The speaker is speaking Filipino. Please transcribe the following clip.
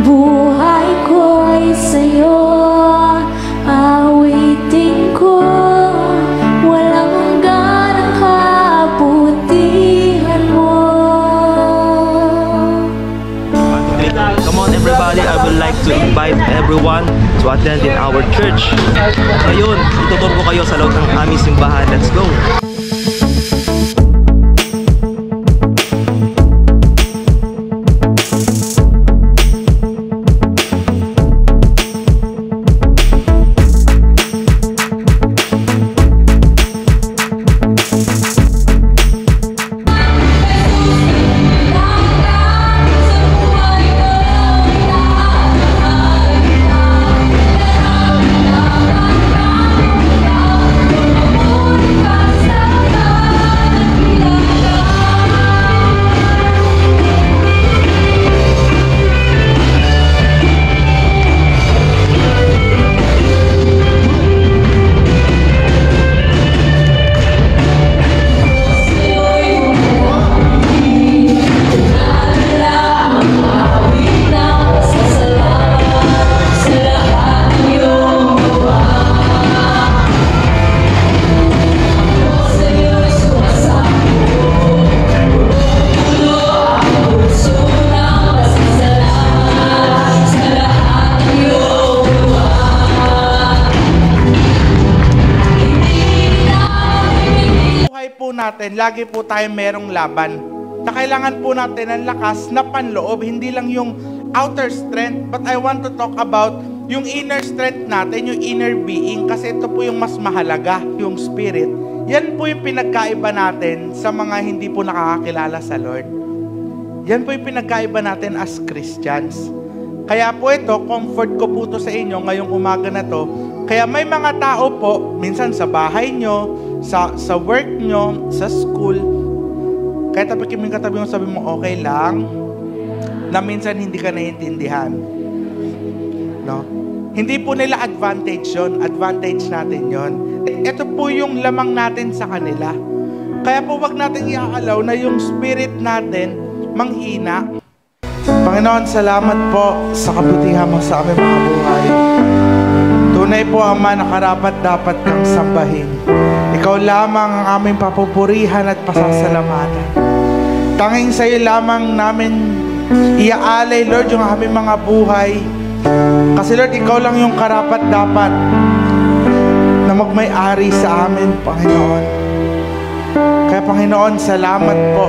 Buhay ko'y sa'yo, awitin ko, walang hanggan ang kabutihan mo. Come on everybody, I would like to invite everyone to attend in our church. Ngayon, ituturo ko kayo sa loob ng aming simbahan. Let's go! Natin, lagi po tayo merong laban na kailangan po natin ng lakas na panloob, hindi lang yung outer strength, but I want to talk about yung inner strength natin, yung inner being, kasi ito po yung mas mahalaga, yung spirit. Yan po yung pinagkaiba natin sa mga hindi po nakakakilala sa Lord. Yan po yung pinagkaiba natin as Christians. Kaya po ito, comfort ko po to sa inyo ngayong umaga na to. Kaya may mga tao po, minsan sa bahay nyo, sa work nyo, sa school, kaya katabi mo, sabi mo, okay lang, na minsan hindi ka naiintindihan. No? Hindi po nila advantage yon, advantage natin yon. Ito po yung lamang natin sa kanila. Kaya po wag natin i-allow na yung spirit natin manghina. Panginoon, salamat po sa kabutihan mo sa aming mga buhay. Tunay po, Ama, na karapat-dapat kang sambahin. Ikaw lamang ang aming papupurihan at pasasalamatan. Tanging sa iyo lamang namin iaalay, Lord, yung aming mga buhay. Kasi, Lord, ikaw lang yung karapat-dapat na magmay-ari sa amin, Panginoon. Kaya, Panginoon, salamat po